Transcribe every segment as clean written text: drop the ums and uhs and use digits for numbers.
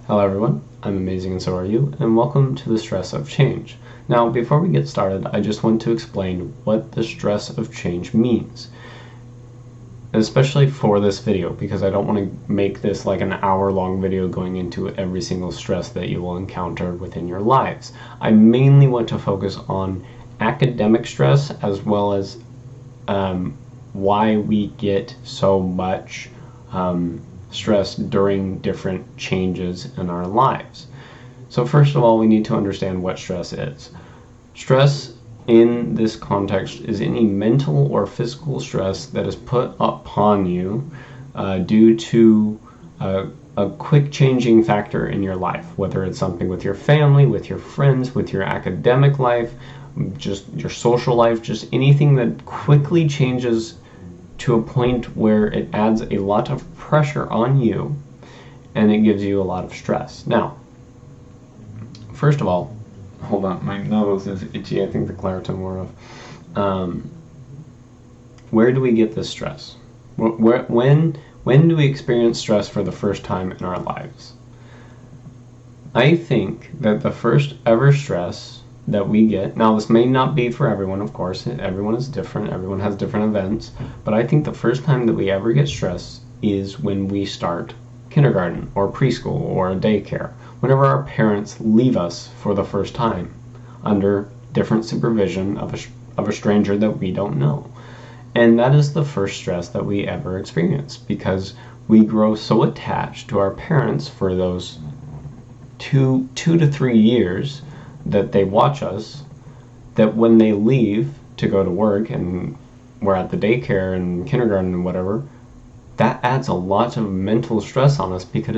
Hello everyone, I'm amazing and so are you, and welcome to the stress of change. Now, before we get started, I just want to explain what the stress of change means, especially for this video, because I don't want to make this like an hour-long video going into every single stress that you will encounter within your lives. I mainly want to focus on academic stress as well as why we get so much stress during different changes in our lives. So first of all, we need to understand what stress is. Stress in this context is any mental or physical stress that is put upon you due to a quick changing factor in your life, whether it's something with your family, with your friends, with your academic life, just your social life, just anything that quickly changes to a point where it adds a lot of pressure on you and it gives you a lot of stress. Now, first of all, hold on, my nose is itchy. I think the Claritin wore off. Where do we get this stress? When do we experience stress for the first time in our lives? I think that the first ever stress that we get, now this may not be for everyone, of course, everyone is different, everyone has different events, but I think the first time that we ever get stress is when we start kindergarten or preschool or daycare, whenever our parents leave us for the first time under different supervision of a stranger that we don't know. And that is the first stress that we ever experience, because we grow so attached to our parents for those two to 3 years that they watch us, that when they leave to go to work and we're at the daycare and kindergarten and whatever, that adds a lot of mental stress on us because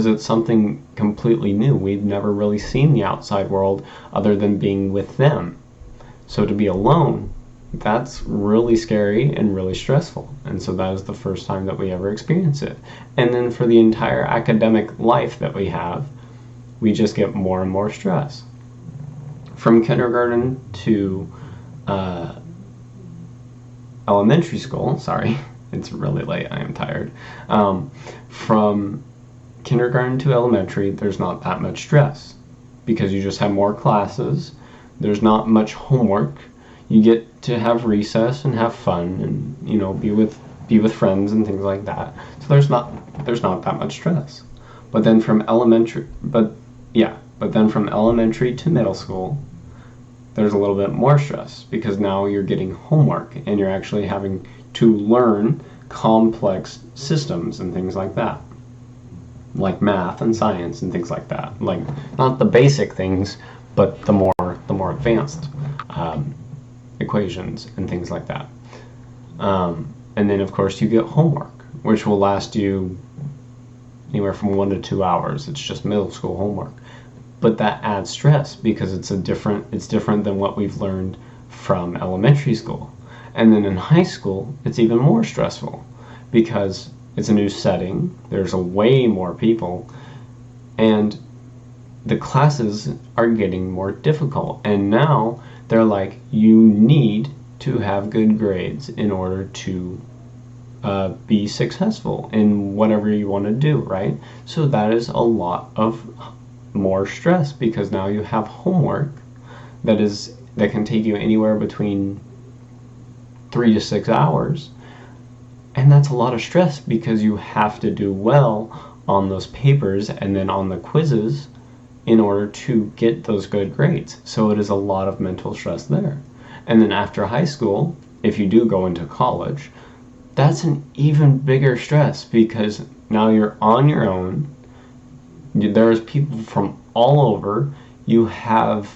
it's something completely new. We've never really seen the outside world other than being with them. So to be alone, that's really scary and really stressful. And so that is the first time that we ever experience it. And then for the entire academic life that we have, we just get more and more stress. From kindergarten to elementary school, sorry, it's really late, I am tired. From kindergarten to elementary, there's not that much stress because you just have more classes. There's not much homework. You get to have recess and have fun and, you know, be with friends and things like that. So there's not that much stress. But then from elementary to middle school, there's a little bit more stress because now you're getting homework and you're actually having to learn complex systems and things like that, like math and science and things like that. Like, not the basic things, but the more advanced equations and things like that. And then of course you get homework, which will last you anywhere from 1 to 2 hours. It's just middle school homework. But that adds stress because it's different than what we've learned from elementary school. And then in high school, it's even more stressful because it's a new setting, there's way more people, and the classes are getting more difficult. And now they're like, you need to have good grades in order to be successful in whatever you want to do, right? So that is a lot of more stress because now you have homework that can take you anywhere between 3 to 6 hours, and that's a lot of stress because you have to do well on those papers and then on the quizzes in order to get those good grades. So it is a lot of mental stress there. And then after high school, if you do go into college, that's an even bigger stress because now you're on your own. There's people from all over. You have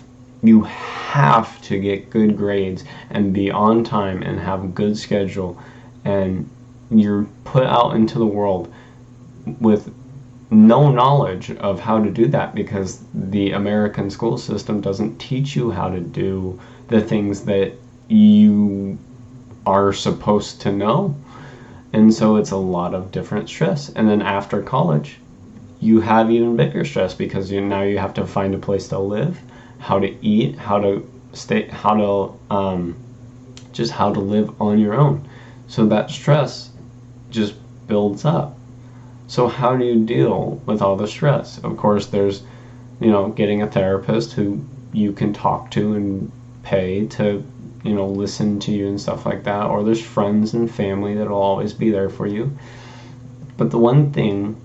to get good grades and be on time and have a good schedule, and you're put out into the world with no knowledge of how to do that because the American school system doesn't teach you how to do the things that you are supposed to know. And so it's a lot of different stress. And then after college, you have even bigger stress because now you have to find a place to live, how to eat, how to live on your own. So that stress just builds up. So how do you deal with all the stress? Of course, there's, getting a therapist who you can talk to and pay to, listen to you and stuff like that. Or there's friends and family that'll always be there for you. But the one thing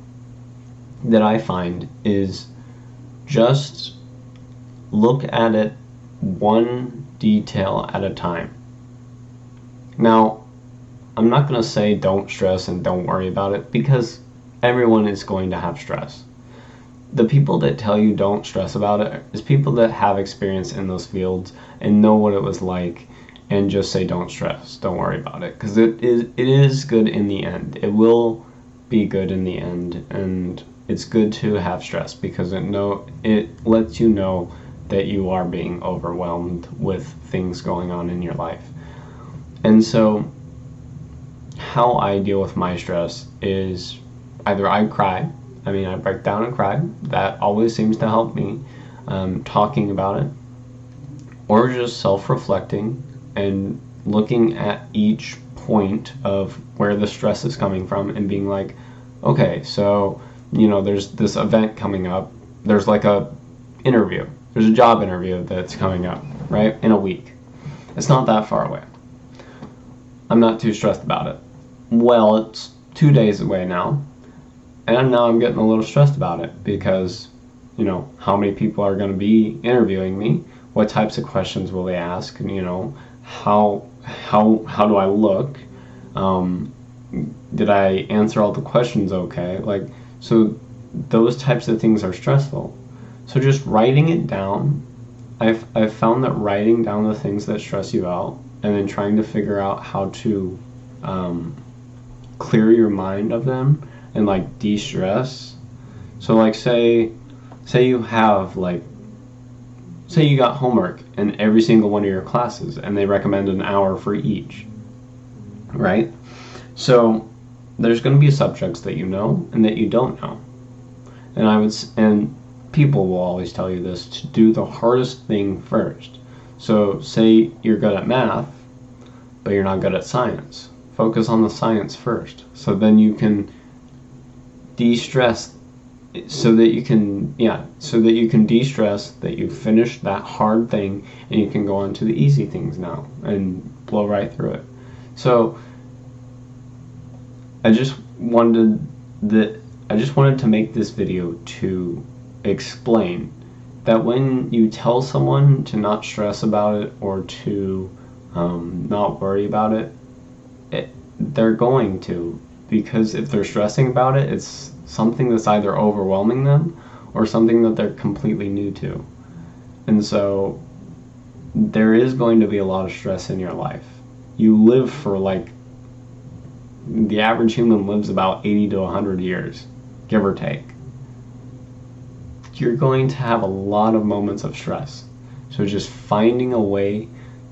that I find is just look at it one detail at a time. Now, I'm not going to say don't stress and don't worry about it, because everyone is going to have stress. The people that tell you don't stress about it is people that have experience in those fields and know what it was like, and just say don't stress, don't worry about it, because it is good in the end. It will be good in the end, and it's good to have stress because it lets you know that you are being overwhelmed with things going on in your life. And so how I deal with my stress is either I cry, I break down and cry. That always seems to help me, talking about it, or just self-reflecting and looking at each point of where the stress is coming from and being like, okay, so, there's this event coming up. There's like a interview. There's a job interview that's coming up, right, in a week. It's not that far away. I'm not too stressed about it. Well, it's 2 days away now, and now I'm getting a little stressed about it because, how many people are going to be interviewing me? What types of questions will they ask? And, how do I look? Did I answer all the questions okay? So those types of things are stressful. So just writing it down, I've found that writing down the things that stress you out and then trying to figure out how to clear your mind of them and de-stress. So say you have say you got homework in every single one of your classes and they recommend an hour for each, right? So there's going to be subjects that you know and that you don't know. And people will always tell you this, to do the hardest thing first. So say you're good at math, but you're not good at science. Focus on the science first. So then you can de-stress, so that you can de-stress that you finished that hard thing and you can go on to the easy things now and blow right through it. So I just wanted to make this video to explain that when you tell someone to not stress about it or to not worry about it, they're going to, because if they're stressing about it, it's something that's either overwhelming them or something that they're completely new to. And so there is going to be a lot of stress in your life. You live for the average human lives about 80 to 100 years, give or take. You're going to have a lot of moments of stress. So just finding a way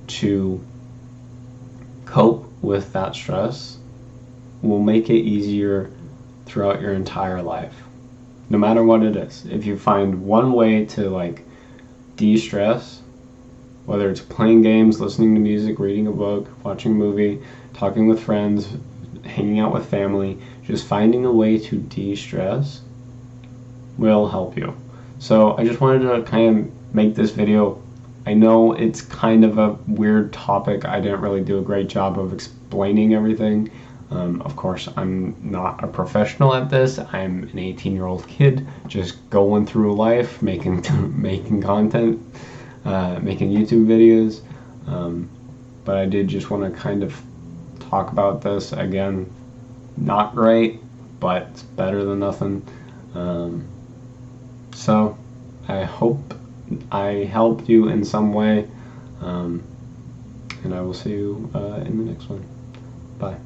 to cope with that stress will make it easier throughout your entire life, no matter what it is. If you find one way to de-stress, whether it's playing games, listening to music, reading a book, watching a movie, talking with friends, hanging out with family, just finding a way to de-stress will help you. So I just wanted to kind of make this video. I know it's kind of a weird topic. I didn't really do a great job of explaining everything. Of course, I'm not a professional at this. I'm an 18-year-old kid just going through life, making content, making YouTube videos. But I did just want to kind of talk about this. Again, not great, but it's better than nothing. So I hope I helped you in some way, and I will see you in the next one. Bye.